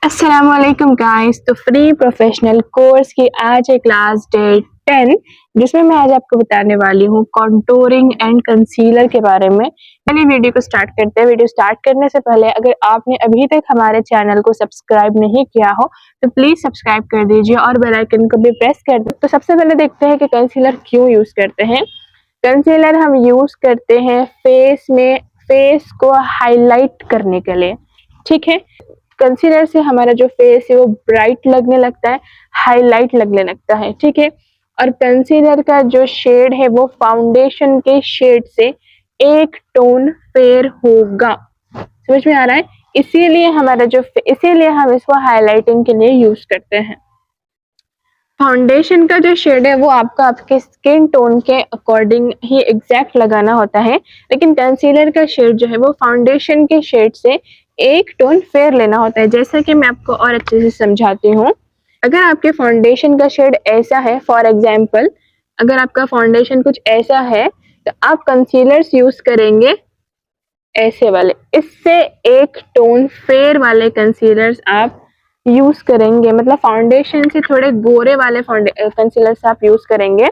अस्सलामुअलैकुम गाइस। तो free professional course की आज है क्लास डे 10, जिसमें मैं आज आपको बताने वाली हूँ कॉन्टूरिंग एंड कंसीलर के बारे में। चलिए वीडियो को स्टार्ट करते हैं। वीडियो स्टार्ट करने से पहले अगर आपने अभी तक हमारे चैनल को सब्सक्राइब नहीं किया हो तो प्लीज सब्सक्राइब कर दीजिए और बेल आइकन को भी प्रेस कर दो। तो सबसे पहले देखते हैं कि कंसीलर क्यों यूज करते हैं। कंसीलर हम यूज करते हैं फेस को हाईलाइट करने के लिए, ठीक है। कंसीलर से हमारा जो फेस है वो ब्राइट लगने लगता है, हाईलाइट लगने लगता है, ठीक है। और कंसीलर का जो शेड है वो फाउंडेशन के शेड से एक टोन फेयर होगा। समझ में आ रहा है? इसीलिए हम इसको हाईलाइटिंग के लिए यूज करते हैं। फाउंडेशन का जो शेड है वो आपके स्किन टोन के अकॉर्डिंग ही एग्जैक्ट लगाना होता है, लेकिन कंसीलर का शेड जो है वो फाउंडेशन के शेड से एक टोन फेयर लेना होता है। जैसा कि मैं आपको और अच्छे से समझाती हूँ। अगर आपके फाउंडेशन का शेड ऐसा है, फॉर एग्जाम्पल अगर आपका फाउंडेशन कुछ ऐसा है तो आप कंसीलर्स यूज करेंगे ऐसे वाले, इससे एक टोन फेयर वाले कंसीलर्स आप यूज करेंगे, मतलब फाउंडेशन से थोड़े गोरे वाले कंसीलर्स आप यूज करेंगे।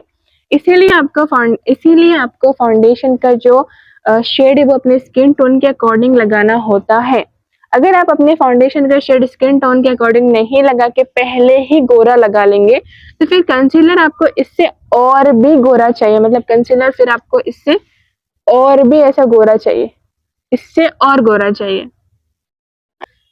इसीलिए आपको फाउंडेशन का जो शेड है वो अपने स्किन टोन के अकॉर्डिंग लगाना होता है। अगर आप अपने फाउंडेशन का शेड स्किन टोन के अकॉर्डिंग नहीं लगा के पहले ही गोरा लगा लेंगे तो फिर कंसीलर आपको इससे और भी गोरा चाहिए, मतलब कंसीलर फिर आपको इससे और भी ऐसा गोरा चाहिए, इससे और गोरा चाहिए।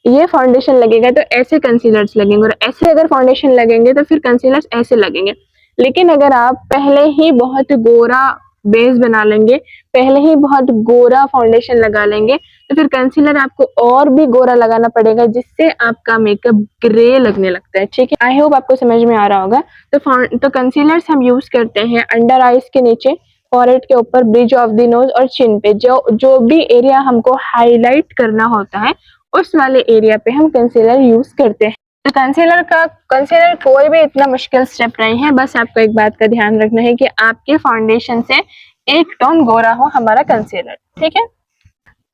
ये फाउंडेशन लगेगा तो ऐसे कंसीलर्स लगेंगे, और ऐसे अगर फाउंडेशन लगेंगे तो फिर कंसीलर्स ऐसे लगेंगे। लेकिन अगर आप पहले ही बहुत गोरा बेस बना लेंगे, पहले ही बहुत गोरा फाउंडेशन लगा लेंगे तो फिर कंसीलर आपको और भी गोरा लगाना पड़ेगा, जिससे आपका मेकअप ग्रे लगने लगता है, ठीक है। आई होप आपको समझ में आ रहा होगा। तो कंसीलर्स हम यूज करते हैं अंडर आइज के नीचे, फॉरहेड के ऊपर, ब्रिज ऑफ द नोज और चिन पे। जो भी एरिया हमको हाईलाइट करना होता है उस वाले एरिया पे हम कंसीलर यूज करते हैं। तो कंसीलर कोई भी इतना मुश्किल स्टेप नहीं है। बस आपको एक बात का ध्यान रखना है कि आपके फाउंडेशन से एक टोन गोरा हो हमारा कंसीलर, ठीक है।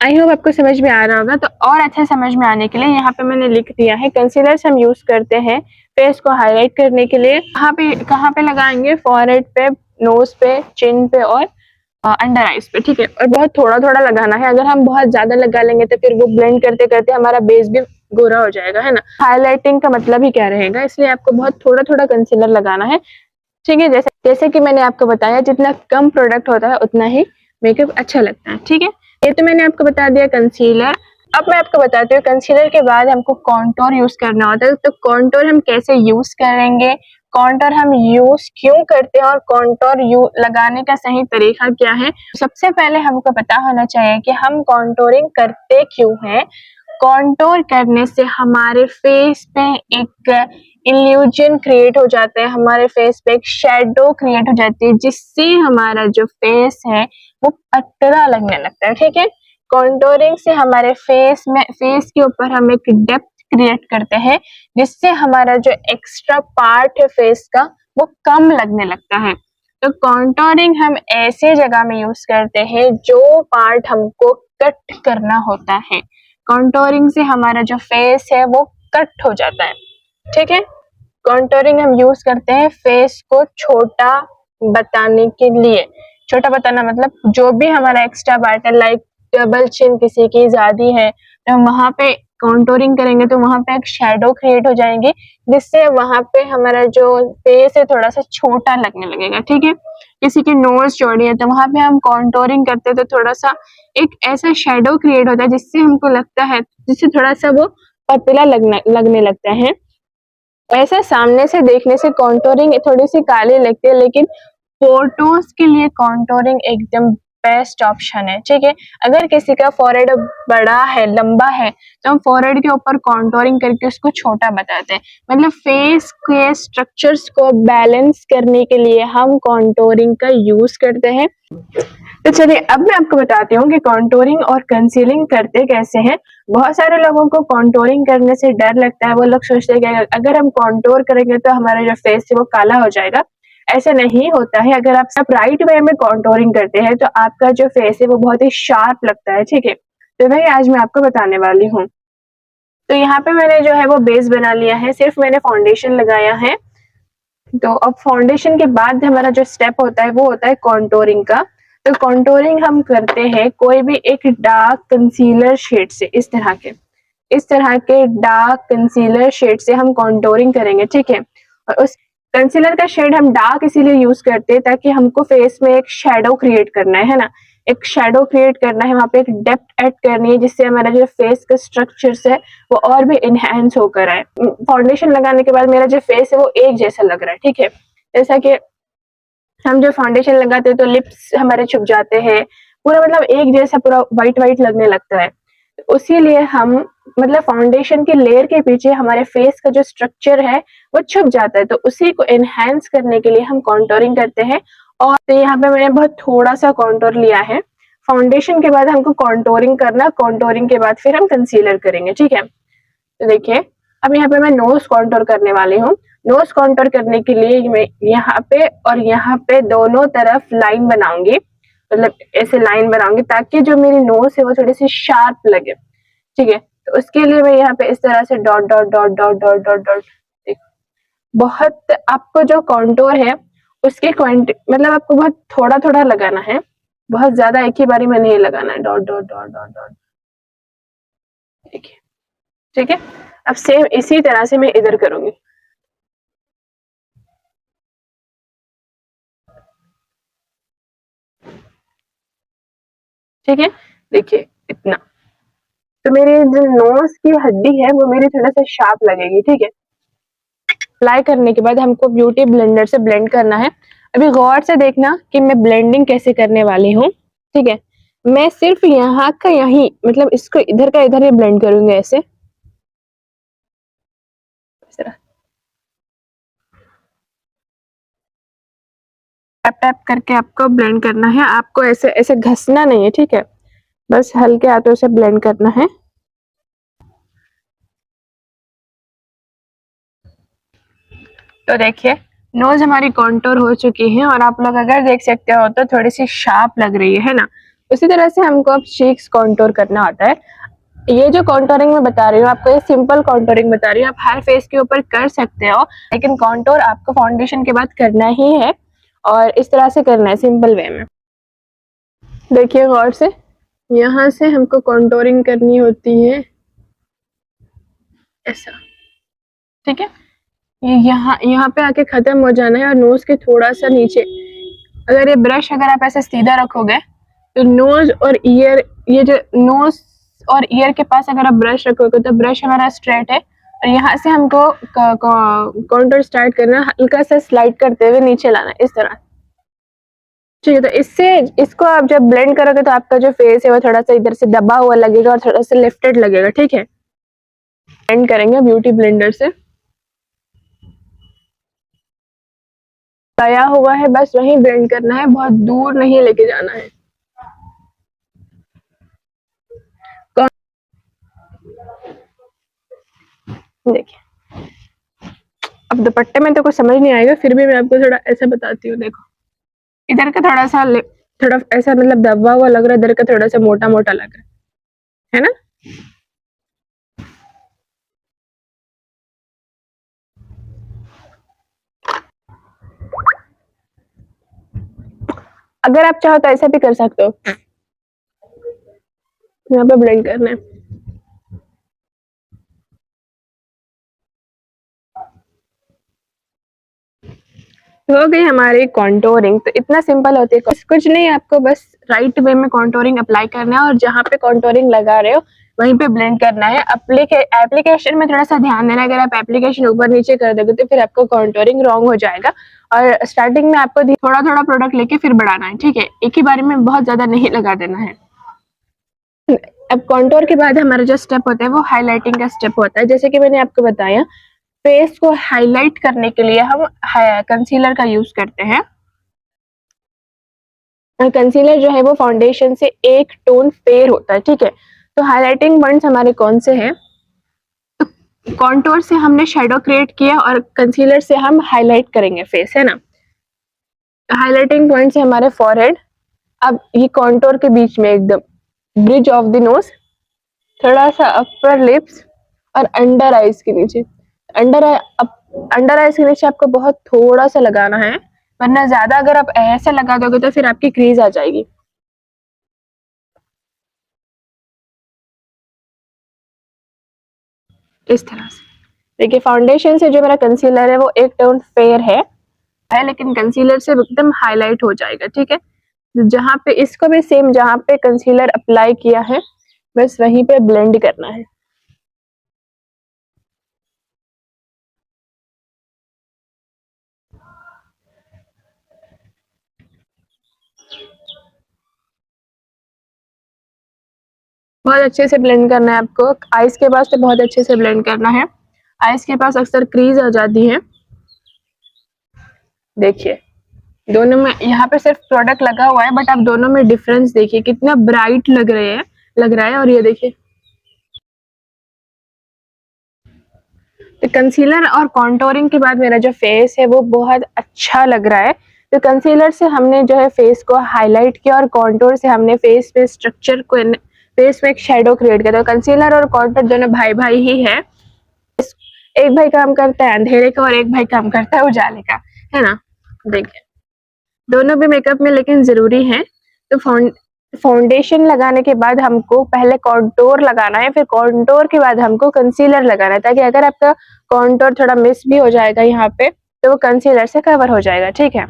आई होप आपको समझ में आ रहा होगा। तो और अच्छे समझ में आने के लिए यहाँ पे मैंने लिख दिया है, कंसीलर्स हम यूज करते हैं फेस को हाईलाइट करने के लिए। कहाँ पे लगाएंगे? फॉरहेड पे, नोज पे, चिन पे और अंडर आइज पे, ठीक है। और बहुत थोड़ा थोड़ा लगाना है। अगर हम बहुत ज्यादा लगा लेंगे तो फिर वो ब्लेंड करते करते हमारा बेस भी गोरा हो जाएगा, है ना। हाईलाइटिंग का मतलब ही क्या रहेगा, इसलिए आपको बहुत थोड़ा थोड़ा कंसीलर लगाना है, ठीक है। जैसे कि मैंने आपको बताया, जितना कम प्रोडक्ट होता है उतना ही मेकअप अच्छा लगता है, ठीक है। ये तो मैंने आपको बता दिया कंसीलर। अब मैं आपको बताती हूँ कंसीलर के बाद हमको कॉन्टोर यूज करना होता है। तो कॉन्टोर हम कैसे यूज करेंगे, कॉन्टोर हम यूज क्यों करते हैं और कॉन्टोर लगाने का सही तरीका क्या है। सबसे पहले हमको पता होना चाहिए कि हम कॉन्टोरिंग करते क्यों हैं। कॉन्टोर करने से हमारे फेस पे एक इल्यूजन क्रिएट हो जाता है, हमारे फेस पे एक शेडो क्रिएट हो जाती है, जिससे हमारा जो फेस है वो पतला लगने लगता है, ठीक है। कॉन्टोरिंग से हमारे फेस के ऊपर हम एक डेप्थ क्रिएट करते हैं, जिससे हमारा जो एक्स्ट्रा पार्ट है फेस का वो कम लगने लगता है। तो कॉन्टोरिंग हम ऐसे जगह में यूज करते हैं जो पार्ट हमको कट करना होता है। कॉन्टोरिंग से हमारा जो फेस है वो कट हो जाता है, ठीक है। कॉन्टोरिंग हम यूज करते हैं फेस को छोटा बताने के लिए। छोटा बताना मतलब जो भी हमारा एक्स्ट्रा पार्ट है, लाइक डबल चिन किसी की ज्यादा है तो हम वहां पे कॉन्टोरिंग करेंगे तो वहां पे एक शेडो क्रिएट हो जाएंगे, जिससे वहां पे हमारा जो फेस है थोड़ा सा छोटा लगने लगेगा, ठीक है। किसी की नोज चौड़ी है तो वहां पे हम कॉन्टोरिंग करते हैं तो थोड़ा सा एक ऐसा शेडो क्रिएट होता है, जिससे हमको लगता है, जिससे थोड़ा सा वो पतला लगने लगता है। ऐसा सामने से देखने से कॉन्टोरिंग थोड़ी सी काली लगती है, लेकिन फोटोज के लिए कॉन्टोरिंग एकदम बेस्ट ऑप्शन है, ठीक है। अगर किसी का फॉरहेड बड़ा है, लंबा है, तो हम फॉरहेड के ऊपर कॉन्टोरिंग करके उसको छोटा बताते हैं। मतलब फेस के स्ट्रक्चर्स को बैलेंस करने के लिए हम कॉन्टोरिंग का यूज करते हैं। तो चलिए अब मैं आपको बताती हूँ कि कॉन्टोरिंग और कंसीलिंग करते कैसे हैं। बहुत सारे लोगों को कॉन्टोरिंग करने से डर लगता है। वो लोग सोचते हैं कि अगर हम कॉन्टोर करेंगे तो हमारा जो फेस है वो काला हो जाएगा। ऐसा नहीं होता है। अगर आप सब राइट वे में कॉन्टोरिंग करते हैं तो आपका जो फेस है वो बहुत ही शार्प लगता है, ठीक है। तो वही आज मैं आपको बताने वाली हूँ। तो यहाँ पे मैंने जो है वो बेस बना लिया है, सिर्फ मैंने फाउंडेशन लगाया है। तो अब फाउंडेशन के बाद हमारा जो स्टेप होता है वो होता है कॉन्टोरिंग का। तो कॉन्टोरिंग हम करते हैं कोई भी एक डार्क कंसीलर शेड से, इस तरह के डार्क कंसीलर शेड से हम कॉन्टोरिंग करेंगे, ठीक है। और उस कंसीलर का शेड हम डार्क इसीलिए यूज करते हैं ताकि हमको फेस में एक शेडो क्रिएट करना है ना, एक शेडो क्रिएट करना है, वहां पे एक डेप्थ ऐड करनी है, जिससे हमारा जो फेस का स्ट्रक्चर्स है वो और भी इनहेंस होकर आए। फाउंडेशन लगाने के बाद मेरा जो फेस है वो एक जैसा लग रहा है, ठीक है। जैसा कि हम जो फाउंडेशन लगाते हैं तो लिप्स हमारे छुप जाते हैं, पूरा मतलब एक जैसा पूरा व्हाइट व्हाइट लगने लगता है। उसी लिए हम मतलब फाउंडेशन की लेयर के पीछे हमारे फेस का जो स्ट्रक्चर है वो छुप जाता है, तो उसी को एनहांस करने के लिए हम कॉन्टोरिंग करते हैं। और तो यहाँ पे मैंने बहुत थोड़ा सा कॉन्टोर लिया है। फाउंडेशन के बाद हमको कॉन्टोरिंग करना, कॉन्टोरिंग के बाद फिर हम कंसीलर करेंगे, ठीक है। तो देखिए अब यहाँ पे मैं नोज कॉन्टोर करने वाली हूँ। नोज कॉन्टोर करने के लिए मैं यहाँ पे और यहाँ पे दोनों तरफ लाइन बनाऊंगी, मतलब ऐसे लाइन बनाऊंगी ताकि जो मेरी नोज है वो थोड़ी सी शार्प लगे, ठीक है। तो उसके लिए मैं यहाँ पे इस तरह से dot dot dot dot dot dot dot, बहुत आपको जो कॉन्टोर है उसके मतलब आपको बहुत थोड़ा थोड़ा लगाना है, बहुत ज्यादा एक ही बारी में नहीं लगाना है। Dot dot dot dot dot, देखिए, ठीक है। अब सेम इसी तरह से मैं इधर करूंगी, ठीक है। देखिए इतना, तो मेरी जो नोज की हड्डी है वो मेरी थोड़ा सा शार्प लगेगी, ठीक है। अप्लाई करने के बाद हमको ब्यूटी ब्लेंडर से ब्लेंड करना है। अभी गौर से देखना कि मैं ब्लेंडिंग कैसे करने वाली हूँ, ठीक है। मैं सिर्फ यहाँ का यही मतलब इसको इधर का इधर ही ब्लेंड करूंगी, ऐसे टैप टैप करके आपको ब्लेंड करना है। आपको ऐसे ऐसे घसना नहीं है, ठीक है, बस हल्के हाथों से ब्लेंड करना है। तो देखिए नोज हमारी कॉन्टोर हो चुकी है और आप लोग अगर देख सकते हो तो थोड़ी सी शार्प लग रही है ना। उसी तरह से हमको अब चीक्स कॉन्टोर करना होता है। ये जो कॉन्टोरिंग मैं बता रही हूँ आपको, ये सिंपल कॉन्टोरिंग बता रही हूँ, आप हर फेस के ऊपर कर सकते हो, लेकिन कॉन्टोर आपको फाउंडेशन के बाद करना ही है और इस तरह से करना है, सिंपल वे में। देखिए गौर से, यहाँ से हमको कॉन्टोरिंग करनी होती है ऐसा, ठीक है। ये यहाँ पे आके खत्म हो जाना है और नोज के थोड़ा सा नीचे, अगर ये ब्रश अगर आप ऐसे सीधा रखोगे तो नोज और ईयर, ये जो नोज और ईयर के पास अगर आप ब्रश रखोगे तो ब्रश हमारा स्ट्रेट है और यहाँ से हमको काउंटर स्टार्ट करना, हल्का सा स्लाइड करते हुए नीचे लाना इस तरह, ठीक है। तो इससे इसको आप जब ब्लेंड करोगे तो आपका जो फेस है वो थोड़ा सा इधर से दबा हुआ लगेगा और थोड़ा सा लिफ्टेड लगेगा, ठीक है। ब्लेंड करेंगे ब्यूटी ब्लेंडर से, आया हुआ है बस वहीं ब्लेंड करना है, बहुत दूर नहीं लेके जाना है। देखिए अब दुपट्टे में तो कुछ समझ नहीं आएगा, फिर भी मैं आपको थोड़ा ऐसा बताती हूँ। देखो इधर का थोड़ा सा थोड़ा ऐसा मतलब दबा हुआ लग रहा है, इधर का थोड़ा सा मोटा मोटा लग रहा है ना। अगर आप चाहो तो ऐसा भी कर सकते हो, यहाँ पे ब्लेंड करना है। हो गई हमारी कॉन्टोरिंग, तो इतना सिंपल होती है, कुछ नहीं, आपको बस राइट वे में कॉन्टोरिंग अप्लाई करना है और जहाँ पे कॉन्टोरिंग लगा रहे हो वहीं पे ब्लेंड करना है। एप्लीकेशन में थोड़ा सा ध्यान देना, अगर आप एप्लीकेशन ऊपर नीचे कर दोगे तो फिर आपको कॉन्टोरिंग रॉन्ग हो जाएगा। और स्टार्टिंग में आपको थोड़ा थोड़ा प्रोडक्ट लेके फिर बढ़ाना है, ठीक है, एक ही बारे में बहुत ज्यादा नहीं लगा देना है। अब कॉन्टोर के बाद हमारा जो स्टेप होता है वो हाईलाइटिंग का स्टेप होता है। जैसे कि मैंने आपको बताया, फेस को हाईलाइट करने के लिए हम कंसीलर का यूज करते हैं। कंसीलर जो है वो फाउंडेशन से एक टोन फेयर होता है, ठीक है। तो हाईलाइटिंग पॉइंट्स हमारे कौन से हैं? तो कॉन्टोर से हमने शेडो क्रिएट किया और कंसीलर से हम हाईलाइट करेंगे फेस, है ना। हाईलाइटिंग पॉइंट्स है हमारे फॉरहेड, अब ये कॉन्टोर के बीच में एकदम ब्रिज ऑफ द नोज, थोड़ा सा अपर लिप्स और अंडर आईज के नीचे। अंडर आईज के नीचे आपको बहुत थोड़ा सा लगाना है, वरना ज्यादा अगर आप ऐसे लगा दोगे तो फिर आपकी क्रीज आ जाएगी। इस तरह से देखिए, फाउंडेशन से जो मेरा कंसीलर है वो एक टोन फेयर है, लेकिन कंसीलर से एकदम हाईलाइट हो जाएगा। ठीक है, जहाँ पे इसको भी सेम जहाँ पे कंसीलर अप्लाई किया है बस वहीं पे ब्लेंड करना है। बहुत अच्छे से ब्लेंड करना है आपको। आईज के पास तो बहुत अच्छे से ब्लेंड करना है, आईज के पास अक्सर क्रीज आ जाती है। देखिए दोनों में यहाँ पे सिर्फ प्रोडक्ट लगा हुआ है, बट आप दोनों में डिफरेंस देखिए कितना ब्राइट लग रहा है। और ये देखिए, तो कंसीलर और कॉन्टोरिंग के बाद मेरा जो फेस है वो बहुत अच्छा लग रहा है। तो कंसीलर से हमने जो है फेस को हाईलाइट किया और कॉन्टोर से हमने फेस पे स्ट्रक्चर को, फेस में एक शेडो क्रिएट किया। तो कंसीलर और कॉन्टोर दोनों भाई भाई ही है। एक भाई काम करता है अंधेरे का और एक भाई काम करता है उजाले का, है ना। देखिए दोनों भी मेकअप में लेकिन जरूरी है। तो फाउंडेशन लगाने के बाद हमको पहले कॉन्टोर लगाना है, फिर कॉन्टोर के बाद हमको कंसीलर लगाना है, ताकि अगर आपका कॉन्टोर थोड़ा मिस भी हो जाएगा यहाँ पे तो वो कंसीलर से कवर हो जाएगा। ठीक है,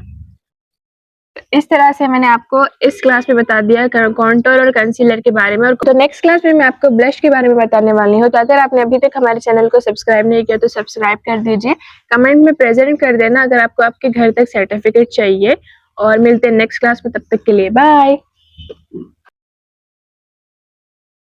इस तरह से मैंने आपको इस क्लास में बता दिया कॉन्टोर और कंसीलर के बारे में। और तो नेक्स्ट क्लास में मैं आपको ब्लश के बारे में बताने वाली हूँ। तो अगर आपने अभी तक हमारे चैनल को सब्सक्राइब नहीं किया तो सब्सक्राइब कर दीजिए, कमेंट में प्रेजेंट कर देना अगर आपको आपके घर तक सर्टिफिकेट चाहिए। और मिलते हैं नेक्स्ट क्लास में, तब तक के लिए बाय।